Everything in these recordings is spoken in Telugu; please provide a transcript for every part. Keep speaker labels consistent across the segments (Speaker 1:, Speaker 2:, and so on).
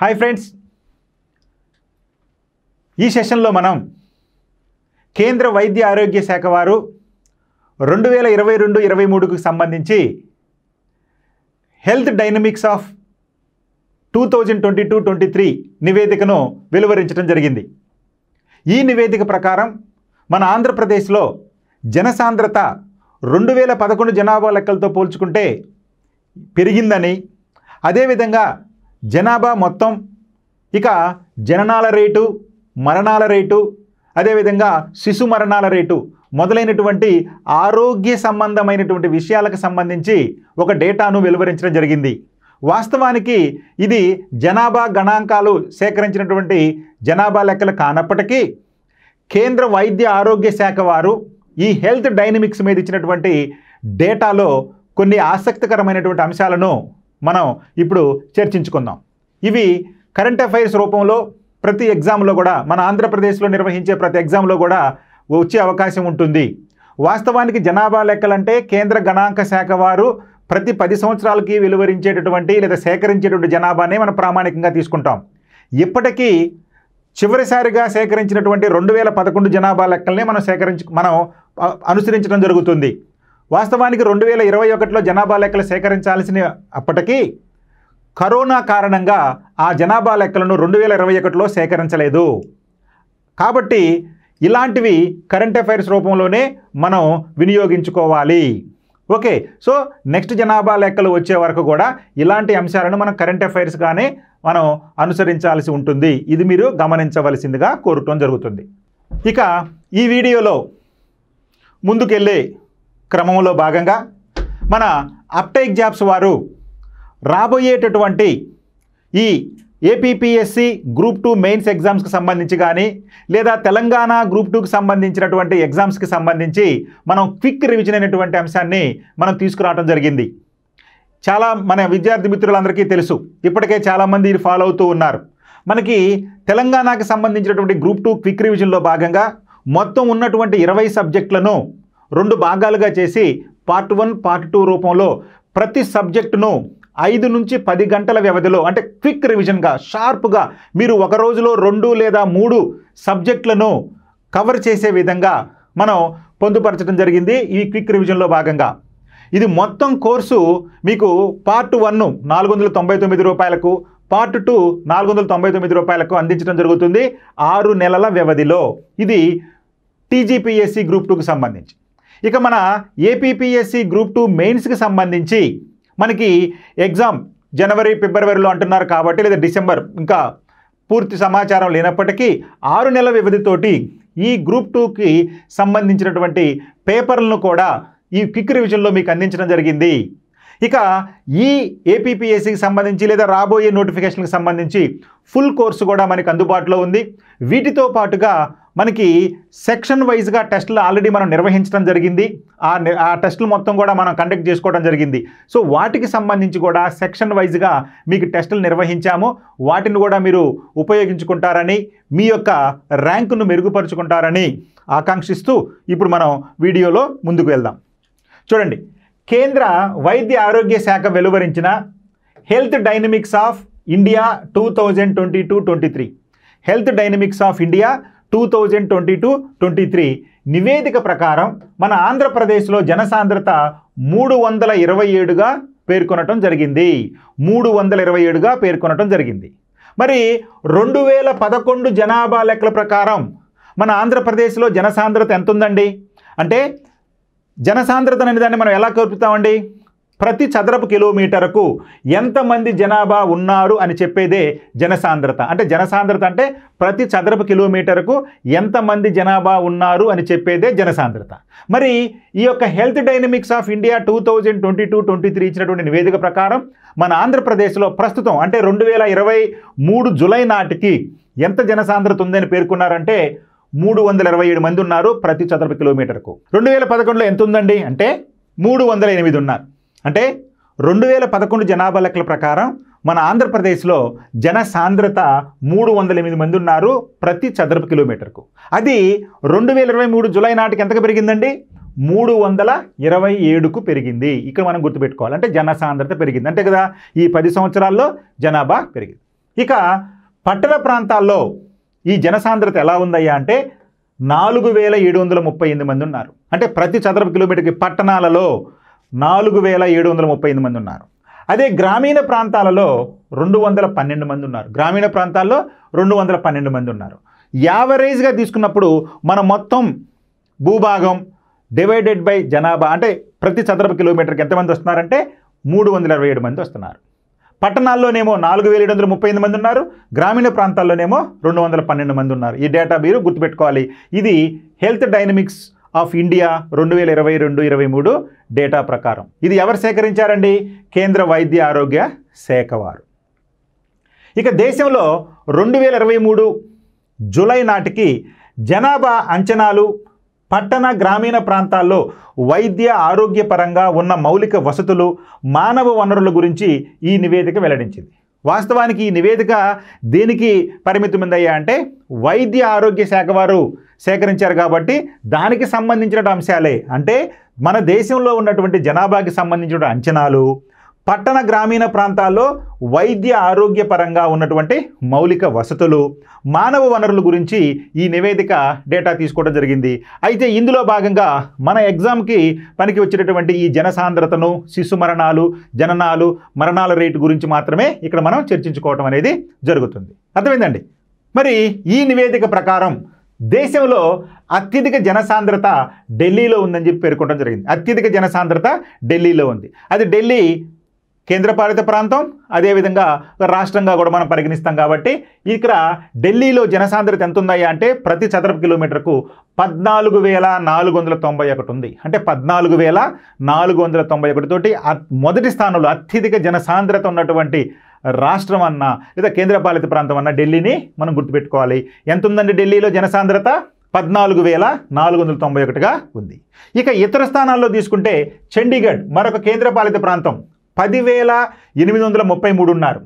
Speaker 1: హాయ్ ఫ్రెండ్స్, ఈ సెషన్లో మనం కేంద్ర వైద్య ఆరోగ్య శాఖ వారు 2022-23కు సంబంధించి హెల్త్ డైనమిక్స్ ఆఫ్ 2022-23 నివేదికను వెలువరించడం జరిగింది. ఈ నివేదిక ప్రకారం మన ఆంధ్రప్రదేశ్లో జనసాంద్రత 2011 జనాభా లెక్కలతో పోల్చుకుంటే పెరిగిందని, అదేవిధంగా జనాభా మొత్తం, ఇక జననాల రేటు, మరణాల రేటు, అదేవిధంగా శిశు మరణాల రేటు మొదలైనటువంటి ఆరోగ్య సంబంధమైనటువంటి విషయాలకు సంబంధించి ఒక డేటాను వెలువరించడం జరిగింది. వాస్తవానికి ఇది జనాభా గణాంకాలు సేకరించినటువంటి జనాభా లెక్కలు కానప్పటికీ కేంద్ర వైద్య ఆరోగ్య శాఖ వారు ఈ హెల్త్ డైనమిక్స్ మీద ఇచ్చినటువంటి డేటాలో కొన్ని ఆసక్తికరమైనటువంటి అంశాలను మనం ఇప్పుడు చర్చించుకుందాం. ఇవి కరెంట్ అఫైర్స్ రూపంలో ప్రతి ఎగ్జామ్లో కూడా, మన ఆంధ్రప్రదేశ్లో నిర్వహించే ప్రతి ఎగ్జామ్లో కూడా వచ్చే అవకాశం ఉంటుంది. వాస్తవానికి జనాభా లెక్కలంటే కేంద్ర గణాంక శాఖ వారు ప్రతి 10 సంవత్సరాలకి వెలువరించేటటువంటి లేదా సేకరించేటువంటి జనాభానే మనం ప్రామాణికంగా తీసుకుంటాం. ఇప్పటికీ చివరిసారిగా సేకరించినటువంటి 2011 జనాభా లెక్కల్ని మనం అనుసరించడం జరుగుతుంది. వాస్తవానికి 2021లో జనాభా లెక్కలు సేకరించాల్సిన అప్పటికీ కరోనా కారణంగా ఆ జనాభా లెక్కలను 2021లో సేకరించలేదు. కాబట్టి ఇలాంటివి కరెంట్ అఫైర్స్ రూపంలోనే మనం వినియోగించుకోవాలి. ఓకే, సో నెక్స్ట్ జనాభా లెక్కలు వచ్చే వరకు కూడా ఇలాంటి అంశాలను మనం కరెంట్ అఫైర్స్గానే మనం అనుసరించాల్సి ఉంటుంది. ఇది మీరు గమనించవలసిందిగా కోరటం జరుగుతుంది. ఇక ఈ వీడియోలో ముందుకెళ్ళే క్రమంలో భాగంగా మన అప్టేక్ జాబ్స్ వారు రాబోయేటటువంటి ఈ ఏపీపీఎస్సి గ్రూప్ 2 మెయిన్స్ ఎగ్జామ్స్కి సంబంధించి కానీ, లేదా తెలంగాణ గ్రూప్ 2కి సంబంధించినటువంటి ఎగ్జామ్స్కి సంబంధించి మనం క్విక్ రివిజన్ అయినటువంటి అంశాన్ని మనం తీసుకురావడం జరిగింది. చాలా మన విద్యార్థి మిత్రులందరికీ తెలుసు, ఇప్పటికే చాలామంది ఇది ఫాలో అవుతూ ఉన్నారు. మనకి తెలంగాణకి సంబంధించినటువంటి గ్రూప్ 2 క్విక్ రివిజన్లో భాగంగా మొత్తం ఉన్నటువంటి 20 సబ్జెక్టులను 2 భాగాలుగా చేసి పార్ట్ 1, పార్ట్ 2 రూపంలో ప్రతి సబ్జెక్టును 5 నుంచి 10 గంటల వ్యవధిలో, అంటే క్విక్ రివిజన్గా షార్ప్గా మీరు ఒక రోజులో 2 లేదా 3 సబ్జెక్టులను కవర్ చేసే విధంగా మనం పొందుపరచడం జరిగింది ఈ క్విక్ రివిజన్లో భాగంగా. ఇది మొత్తం కోర్సు మీకు పార్ట్ 1 499 రూపాయలకు, పార్ట్ 2 499 రూపాయలకు అందించడం జరుగుతుంది 6 నెలల వ్యవధిలో. ఇది టీజీపీఎస్సి గ్రూప్ 2కి సంబంధించి. ఇక మన ఏపీపీఎస్సి గ్రూప్ 2 మెయిన్స్కి సంబంధించి మనకి ఎగ్జామ్ జనవరి, ఫిబ్రవరిలో అంటున్నారు కాబట్టి, లేదా డిసెంబర్, ఇంకా పూర్తి సమాచారం లేనప్పటికీ 6 నెలల వ్యవధితోటి ఈ గ్రూప్ 2కి సంబంధించినటువంటి పేపర్లను కూడా ఈ క్విక్ రివిజన్లో మీకు అందించడం జరిగింది. ఇక ఈ ఏపీపీఎస్సికి సంబంధించి లేదా రాబోయే నోటిఫికేషన్కి సంబంధించి ఫుల్ కోర్సు కూడా మనకి అందుబాటులో ఉంది. వీటితో పాటుగా మనకి సెక్షన్ వైజ్గా టెస్టులు ఆల్రెడీ మనం నిర్వహించడం జరిగింది. ఆ టెస్టులు మొత్తం కూడా మనం కండక్ట్ చేసుకోవడం జరిగింది. సో వాటికి సంబంధించి కూడా సెక్షన్ వైజ్గా మీకు టెస్టులు నిర్వహించాము. వాటిని కూడా మీరు ఉపయోగించుకుంటారని, మీ యొక్క ర్యాంకును మెరుగుపరుచుకుంటారని ఆకాంక్షిస్తూ ఇప్పుడు మనం వీడియోలో ముందుకు వెళ్దాం. చూడండి, కేంద్ర వైద్య ఆరోగ్య శాఖ వెలువరించిన health dynamics of India 2022-23 health dynamics of India 2022-23 నివేదిక ప్రకారం మన ఆంధ్రప్రదేశ్లో జనసాంద్రత 327గా పేర్కొనటం జరిగింది. 327గా పేర్కొనటం జరిగింది. మరి 2011 జనాభా లెక్కల ప్రకారం మన ఆంధ్రప్రదేశ్లో జనసాంద్రత ఎంత ఉందండి అంటే, జనసాంద్రత అనే దాన్ని మనం ఎలా కలుపుతామండి? ప్రతి చదరపు కిలోమీటర్కు ఎంతమంది జనాభా ఉన్నారు అని చెప్పేదే జనసాంద్రత. అంటే జనసాంద్రత అంటే ప్రతి చదరపు కిలోమీటర్కు ఎంతమంది జనాభా ఉన్నారు అని చెప్పేదే జనసాంద్రత. మరి ఈ యొక్క హెల్త్ డైనమిక్స్ ఆఫ్ ఇండియా 2022-23 ఇచ్చినటువంటి నివేదిక ప్రకారం మన ఆంధ్రప్రదేశ్లో ప్రస్తుతం అంటే 2023 జూలై నాటికి ఎంత జనసాంద్రత ఉందని పేర్కొన్నారంటే 327 మంది ఉన్నారు ప్రతి చదరపు కిలోమీటర్కు. 2011లో ఎంత ఉందండి అంటే 308 ఉన్నారు. అంటే 2011 జనాభా లెక్కల ప్రకారం మన ఆంధ్రప్రదేశ్లో జనసాంద్రత 308 మంది ఉన్నారు ప్రతి చదరపు కిలోమీటర్కు. అది 2023 జూలై నాటికి ఎంతకు పెరిగిందండి? 327కు పెరిగింది. ఇక్కడ మనం గుర్తుపెట్టుకోవాలి, అంటే జనసాంద్రత పెరిగింది అంతే కదా. ఈ 10 సంవత్సరాల్లో జనాభా పెరిగింది. ఇక పట్టణ ప్రాంతాల్లో ఈ జనసాంద్రత ఎలా ఉందయ్యా అంటే 4738 మంది ఉన్నారు. అంటే ప్రతి చదరపు కిలోమీటర్కి పట్టణాలలో 4738 మంది ఉన్నారు. అదే గ్రామీణ ప్రాంతాలలో 212 మంది ఉన్నారు. గ్రామీణ ప్రాంతాల్లో 212 మంది ఉన్నారు. యావరేజ్గా తీసుకున్నప్పుడు మన మొత్తం భూభాగం డివైడెడ్ బై జనాభా అంటే ప్రతి చదరపు కిలోమీటర్కి ఎంతమంది వస్తున్నారంటే 327 మంది వస్తున్నారు. పట్టణాల్లోనేమో 4738 మంది ఉన్నారు. గ్రామీణ ప్రాంతాల్లోనేమో 212 మంది ఉన్నారు. ఈ డేటా మీరు గుర్తుపెట్టుకోవాలి. ఇది health dynamics of India 2022-23 data ప్రకారం. ఇది ఎవరు సేకరించారండి? కేంద్ర వైద్య ఆరోగ్య శాఖ వారు. ఇక దేశంలో 2023 జూలై నాటికి జనాభా అంచనాలు పట్టణ గ్రామీణ ప్రాంతాల్లో వైద్య ఆరోగ్యపరంగా ఉన్న మౌలిక వసతులు మానవ వనరుల గురించి ఈ నివేదిక వెల్లడించింది. వాస్తవానికి ఈ నివేదిక దేనికి పరిమితమైందయ్యా అంటే వైద్య ఆరోగ్య శాఖ వారు సేకరించారు కాబట్టి దానికి సంబంధించిన అంశాలే. అంటే మన దేశంలో ఉన్నటువంటి జనాభాకి సంబంధించిన అంచనాలు పట్టణ గ్రామీణ ప్రాంతాల్లో వైద్య ఆరోగ్యపరంగా ఉన్నటువంటి మౌలిక వసతులు మానవ వనరుల గురించి ఈ నివేదిక డేటా తీసుకోవడం జరిగింది. అయితే ఇందులో భాగంగా మన ఎగ్జామ్కి పనికి వచ్చేటటువంటి ఈ జనసాంద్రతను శిశు మరణాలు జననాలు మరణాల రేటు గురించి మాత్రమే ఇక్కడ మనం చర్చించుకోవటం అనేది జరుగుతుంది. అర్థమైందండి? మరి ఈ నివేదిక ప్రకారం దేశంలో అత్యధిక జనసాంద్రత ఢిల్లీలో ఉందని చెప్పి పేర్కొనడం జరిగింది. అత్యధిక జనసాంద్రత ఢిల్లీలో ఉంది. అది ఢిల్లీ కేంద్రపాలిత ప్రాంతం, అదేవిధంగా రాష్ట్రంగా కూడా మనం పరిగణిస్తాం కాబట్టి ఇక్కడ ఢిల్లీలో జనసాంద్రత ఎంత ఉందయ్యా అంటే ప్రతి చదరపు కిలోమీటర్కు 14,491 ఉంది. అంటే 14,491 తోటి మొదటి స్థానంలో అత్యధిక జనసాంద్రత ఉన్నటువంటి రాష్ట్రం అన్న లేదా కేంద్రపాలిత ప్రాంతం అన్న ఢిల్లీని మనం గుర్తుపెట్టుకోవాలి. ఎంత ఉందండి ఢిల్లీలో జనసాంద్రత? 14,491గా ఉంది. ఇక ఇతర స్థానాల్లో తీసుకుంటే చండీగఢ్ మరొక కేంద్రపాలిత ప్రాంతం 10,833 ఉన్నారు.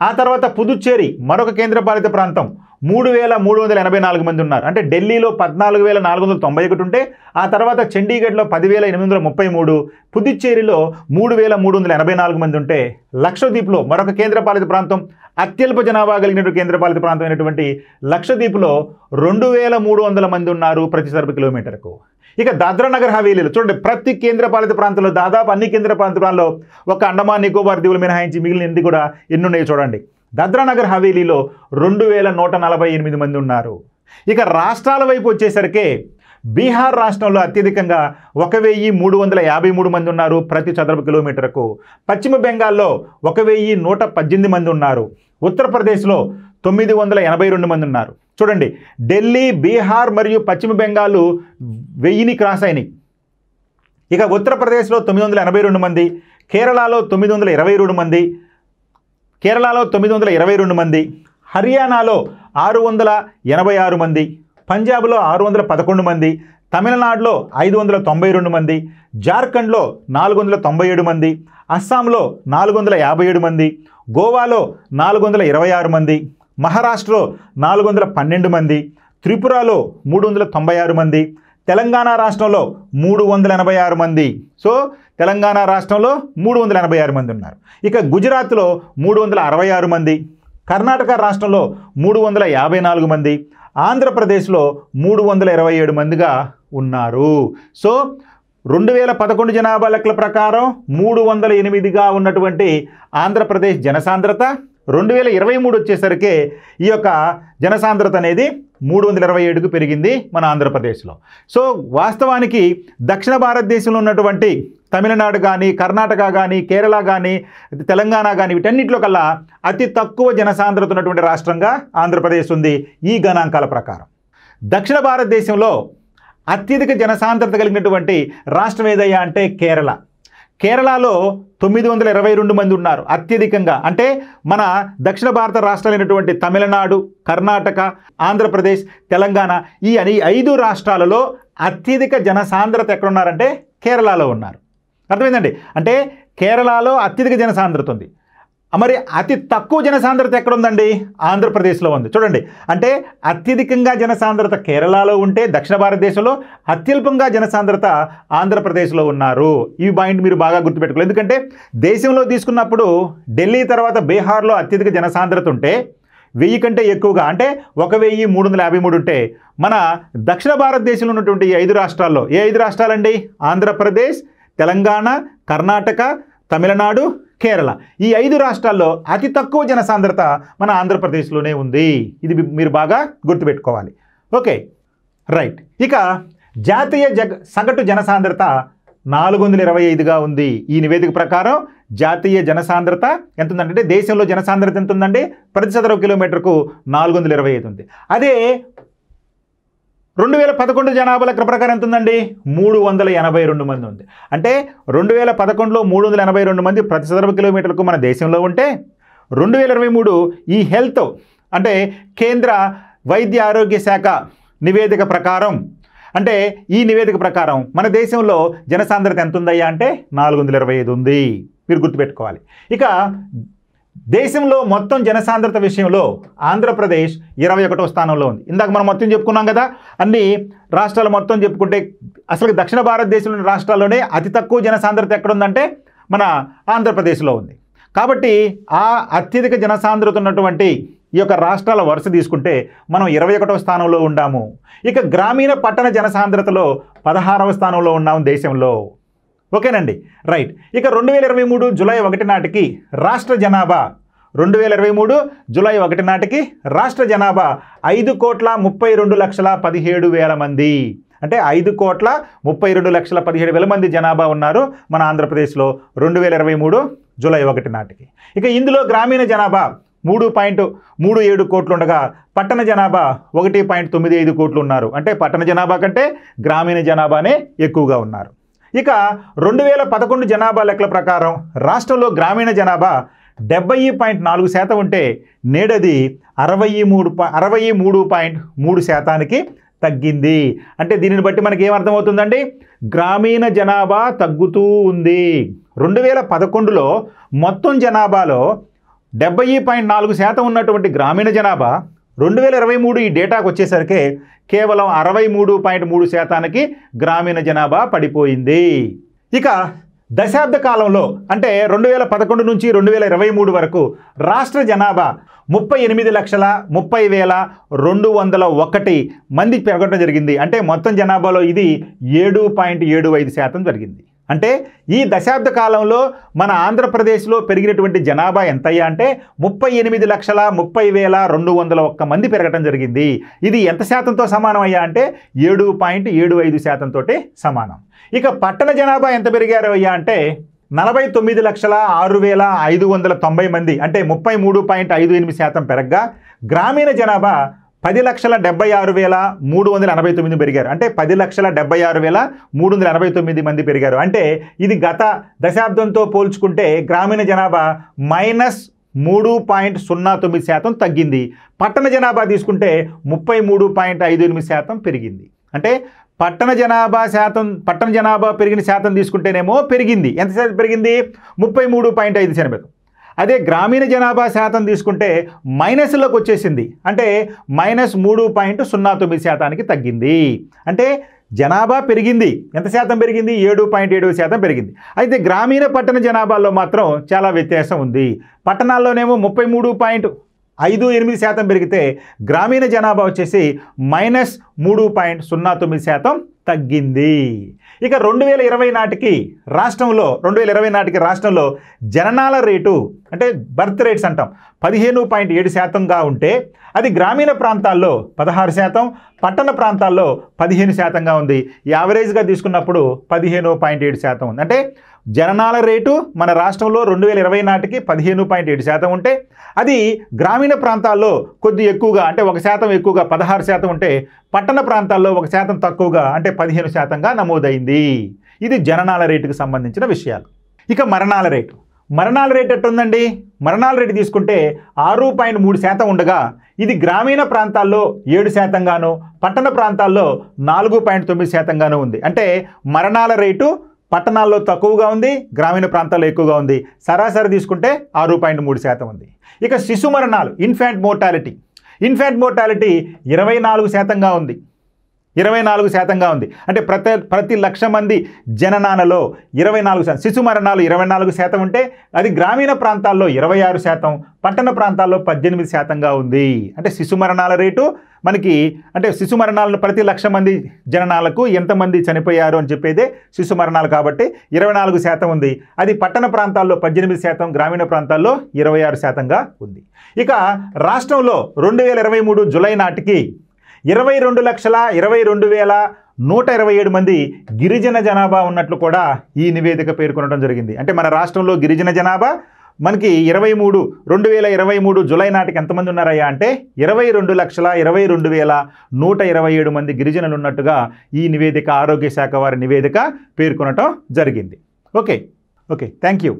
Speaker 1: ఆ తర్వాత పుదుచ్చేరి మరొక కేంద్రపాలిత ప్రాంతం 3,384 మంది ఉన్నారు. అంటే ఢిల్లీలో 14,491 ఉంటే ఆ తర్వాత చండీగఢ్లో 10,833, పుదుచ్చేరిలో 3,384 మంది ఉంటే లక్షద్వీప్లో మరొక కేంద్రపాలిత ప్రాంతం అత్యల్ప జనాభా కలిగిన కేంద్రపాలిత ప్రాంతం అయినటువంటి లక్షద్వీప్లో 2,300 మంది ఉన్నారు ప్రతి చదరపు కిలోమీటర్కు. ఇక దాద్రా నగర్ హవేలీలో చూడండి, ప్రతి కేంద్రపాలిత ప్రాంతంలో దాదాపు అన్ని కేంద్రపాలిత ప్రాంతాల్లో ఒక అండమాన్ నికోబార్ దీవులు మినహాయించి మిగిలిన ఎన్ని కూడా ఎన్ని ఉన్నాయో చూడండి. దాద్రా నగర్ హవేలీలో 2,148 మంది ఉన్నారు. ఇక రాష్ట్రాల వైపు వచ్చేసరికి బీహార్ రాష్ట్రంలో అత్యధికంగా 1,353 మంది ఉన్నారు ప్రతి చదరపు కిలోమీటర్కు. పశ్చిమ బెంగాల్లో 1,118 మంది ఉన్నారు. ఉత్తరప్రదేశ్లో 982 మంది ఉన్నారు. చూడండి, ఢిల్లీ, బీహార్ మరియు పశ్చిమ బెంగాల్ 1000ని క్రాస్ అయినాయి. ఇక ఉత్తరప్రదేశ్లో 982 మంది, కేరళలో 922 మంది, కేరళలో 922 మంది, హర్యానాలో 686 మంది, పంజాబ్లో 611 మంది, తమిళనాడులో 592 మంది, జార్ఖండ్లో 497 మంది, అస్సాంలో 457 మంది, గోవాలో 426 మంది, మహారాష్ట్రలో 412 మంది, త్రిపురలో 396 మంది, తెలంగాణ రాష్ట్రంలో 386 మంది. సో తెలంగాణ రాష్ట్రంలో 386 మంది ఉన్నారు. ఇక గుజరాత్లో 366 మంది, కర్ణాటక రాష్ట్రంలో 354 మంది, ఆంధ్రప్రదేశ్లో 327 మందిగా ఉన్నారు. సో 2011 జనాభా లెక్కల ప్రకారం 308గా ఉన్నటువంటి ఆంధ్రప్రదేశ్ జనసాంద్రత 2023 వచ్చేసరికి ఈ యొక్క జనసాంద్రత అనేది 327కు పెరిగింది మన ఆంధ్రప్రదేశ్లో. సో వాస్తవానికి దక్షిణ భారతదేశంలో ఉన్నటువంటి తమిళనాడు కానీ, కర్ణాటక కానీ, కేరళ కానీ, తెలంగాణ కానీ వీటన్నిటిలో కల్లా అతి తక్కువ జనసాంద్రత ఉన్నటువంటి రాష్ట్రంగా ఆంధ్రప్రదేశ్ ఉంది ఈ గణాంకాల ప్రకారం. దక్షిణ భారతదేశంలో అత్యధిక జనసాంద్రత కలిగినటువంటి రాష్ట్రం ఏదయ్యా అంటే కేరళ. కేరళలో 922 మంది ఉన్నారు అత్యధికంగా. అంటే మన దక్షిణ భారత రాష్ట్రాలైనటువంటి తమిళనాడు, కర్ణాటక, ఆంధ్రప్రదేశ్, తెలంగాణ ఈ 5 రాష్ట్రాలలో అత్యధిక జనసాంద్రత ఎక్కడున్నారంటే కేరళలో ఉన్నారు. అర్థమైందండి? అంటే కేరళలో అత్యధిక జనసాంద్రత ఉంది. మరి అతి తక్కువ జనసాంద్రత ఎక్కడ ఉందండి? ఆంధ్రప్రదేశ్లో ఉంది. చూడండి, అంటే అత్యధికంగా జనసాంద్రత కేరళలో ఉంటే దక్షిణ భారతదేశంలో అత్యల్పంగా జనసాంద్రత ఆంధ్రప్రదేశ్లో ఉన్నారు. ఈ పాయింట్ మీరు బాగా గుర్తుపెట్టుకోవాలి. ఎందుకంటే దేశంలో తీసుకున్నప్పుడు ఢిల్లీ తర్వాత బీహార్లో అత్యధిక జనసాంద్రత ఉంటే 1000 కంటే ఎక్కువగా అంటే 1353 ఉంటే మన దక్షిణ భారతదేశంలో ఉన్నటువంటి ఈ 5 రాష్ట్రాల్లో, ఏ 5 రాష్ట్రాలండి? ఆంధ్రప్రదేశ్, తెలంగాణ, కర్ణాటక, తమిళనాడు, కేరళ. ఈ 5 రాష్ట్రాల్లో అతి తక్కువ జనసాంద్రత మన ఆంధ్రప్రదేశ్లోనే ఉంది. ఇది మీరు బాగా గుర్తుపెట్టుకోవాలి. Okay, right. ఇక జాతీయ సగటు జనసాంద్రత 425గా ఉంది. ఈ నివేదిక ప్రకారం జాతీయ జనసాంద్రత ఎంత ఉందంటే, దేశంలో జనసాంద్రత ఎంత ఉందండి? ప్రతి చదరపు కిలోమీటర్కు 425 ఉంది. అదే 2011 జనాభా లెక్క ప్రకారం ఎంత ఉందండి? 382 మంది ఉంది. అంటే 2011లో 382 మంది ప్రతి చదరపు కిలోమీటర్కు మన దేశంలో ఉంటే 2023 ఈ హెల్త్ అంటే కేంద్ర వైద్య ఆరోగ్య శాఖ నివేదిక ప్రకారం, అంటే ఈ నివేదిక ప్రకారం మన దేశంలో జనసాంద్రత ఎంత ఉందయ్యా అంటే 425 ఉంది. మీరు గుర్తుపెట్టుకోవాలి. ఇక దేశంలో మొత్తం జనసాంద్రత విషయంలో ఆంధ్రప్రదేశ్ 21వ స్థానంలో ఉంది. ఇందాక మనం మొత్తం చెప్పుకున్నాం కదా, అన్ని రాష్ట్రాలు మొత్తం చెప్పుకుంటే అసలు దక్షిణ భారతదేశంలోని రాష్ట్రాల్లోనే అతి తక్కువ జనసాంద్రత ఎక్కడుందంటే మన ఆంధ్రప్రదేశ్లో ఉంది. కాబట్టి ఆ అత్యధిక జనసాంద్రత ఉన్నటువంటి ఈ యొక్క రాష్ట్రాల వరుస తీసుకుంటే మనం 21వ స్థానంలో ఉన్నాము. ఇక గ్రామీణ పట్టణ జనసాంద్రతలో 16వ స్థానంలో ఉన్నాము దేశంలో. ఓకేనండి, రైట్. ఇక 2023 జూలై 1 నాటికి రాష్ట్ర జనాభా 2023 జూలై 1 నాటికి రాష్ట్ర జనాభా 5,32,17,000 మంది. అంటే 5,32,17,000 మంది జనాభా ఉన్నారు మన ఆంధ్రప్రదేశ్లో 2023 జూలై 1 నాటికి. ఇక ఇందులో గ్రామీణ జనాభా 3.37 కోట్లు ఉండగా పట్టణ జనాభా 1.95 కోట్లు ఉన్నారు. అంటే పట్టణ జనాభా కంటే గ్రామీణ జనాభానే ఎక్కువగా ఉన్నారు. ఇక 2011 జనాభా లెక్కల ప్రకారం రాష్ట్రంలో గ్రామీణ జనాభా 70.4% ఉంటే నేడది 63.3%కి తగ్గింది. అంటే దీనిని బట్టి మనకి ఏమర్థమవుతుందండి? గ్రామీణ జనాభా తగ్గుతూ ఉంది. 2011లో మొత్తం జనాభాలో 70.4% ఉన్నటువంటి గ్రామీణ జనాభా 2023 ఈ డేటాకు వచ్చేసరికి కేవలం 63.3%కి గ్రామీణ జనాభా పడిపోయింది. ఇక దశాబ్ద కాలంలో అంటే 2011 నుంచి 2023 వరకు రాష్ట్ర జనాభా 38,30,201 మంది పెరగడం జరిగింది. అంటే మొత్తం జనాభాలో ఇది 7.75% జరిగింది. అంటే ఈ దశాబ్ద కాలంలో మన ఆంధ్రప్రదేశ్లో పెరిగినటువంటి జనాభా ఎంతయ్యా అంటే 38,30,201 మంది పెరగటం జరిగింది. ఇది ఎంత శాతంతో సమానం అయ్యా అంటే 7.75%తో సమానం. ఇక పట్టణ జనాభా ఎంత పెరిగారు అయ్యా అంటే 49,06,590 మంది, అంటే 33.58% పెరగగా గ్రామీణ జనాభా 10,76,389 పెరిగారు. అంటే 10,76,389 మంది పెరిగారు. అంటే ఇది గత దశాబ్దంతో పోల్చుకుంటే గ్రామీణ జనాభా -3.09% తగ్గింది. పట్టణ జనాభా తీసుకుంటే 33.58% పెరిగింది. అంటే పట్టణ జనాభా పెరిగిన శాతం తీసుకుంటేనేమో పెరిగింది. ఎంత శాతం పెరిగింది? 33.5%. అదే గ్రామీణ జనాభా శాతం తీసుకుంటే మైనస్లోకి వచ్చేసింది. అంటే -3.09%కి తగ్గింది. అంటే జనాభా పెరిగింది. ఎంత శాతం పెరిగింది? 7.7% పెరిగింది. అయితే గ్రామీణ పట్టణ జనాభాలో మాత్రం చాలా వ్యత్యాసం ఉంది. పట్టణాల్లోనేమో 33.58% పెరిగితే గ్రామీణ జనాభా వచ్చేసి -3.09% తగ్గింది. ఇక 2020 నాటికి రాష్ట్రంలో జననాల రేటు అంటే బర్త్ రేట్స్ అంటాం 15.7%గా ఉంటే అది గ్రామీణ ప్రాంతాల్లో 16%, పట్టణ ప్రాంతాల్లో 15%గా ఉంది. యావరేజ్గా తీసుకున్నప్పుడు 15.7% ఉంది. అంటే జననాల రేటు మన రాష్ట్రంలో 2020 నాటికి 15.7% ఉంటే అది గ్రామీణ ప్రాంతాల్లో కొద్ది ఎక్కువగా అంటే 1% ఎక్కువగా 16% ఉంటే పట్టణ ప్రాంతాల్లో 1% తక్కువగా అంటే 15%గా నమోదైంది. ఇది జననాల రేటుకు సంబంధించిన విషయాలు. ఇక మరణాల రేటు ఎట్టుందండి? మరణాల రేటు తీసుకుంటే 6.3% ఉండగా ఇది గ్రామీణ ప్రాంతాల్లో 7% గాను పట్టణ ప్రాంతాల్లో 4.9% గాను ఉంది. అంటే మరణాల రేటు పట్టణాల్లో తక్కువగా ఉంది, గ్రామీణ ప్రాంతాల్లో ఎక్కువగా ఉంది. సరాసరి తీసుకుంటే 6.3% ఉంది. ఇక శిశు మరణాలు, ఇన్ఫాంట్ మోర్టాలిటీ 24%గా ఉంది. 24%గా ఉంది. అంటే ప్రతి లక్ష మంది జననాలలో 24%. శిశు మరణాలు 24% ఉంటే అది గ్రామీణ ప్రాంతాల్లో 26%, పట్టణ ప్రాంతాల్లో 18%గా ఉంది. అంటే శిశు మరణాల రేటు మనకి, అంటే శిశు మరణాలను ప్రతి లక్ష మంది జననాలకు ఎంతమంది చనిపోయారు అని చెప్పేదే శిశు మరణాలు. కాబట్టి 24% ఉంది. అది పట్టణ ప్రాంతాల్లో 18%, గ్రామీణ ప్రాంతాల్లో 26%గా ఉంది. ఇక రాష్ట్రంలో 2023 జూలై నాటికి 22,22,127 మంది గిరిజన జనాభా ఉన్నట్లు కూడా ఈ నివేదిక పేర్కొనడం జరిగింది. అంటే మన రాష్ట్రంలో గిరిజన జనాభా మనకి 2023 జూలై నాటికి ఎంతమంది ఉన్నారయ్యా అంటే 22,22,127 మంది గిరిజనులు ఉన్నట్టుగా ఈ నివేదిక, ఆరోగ్య శాఖ వారి నివేదిక పేర్కొనడం జరిగింది. Okay, thank you.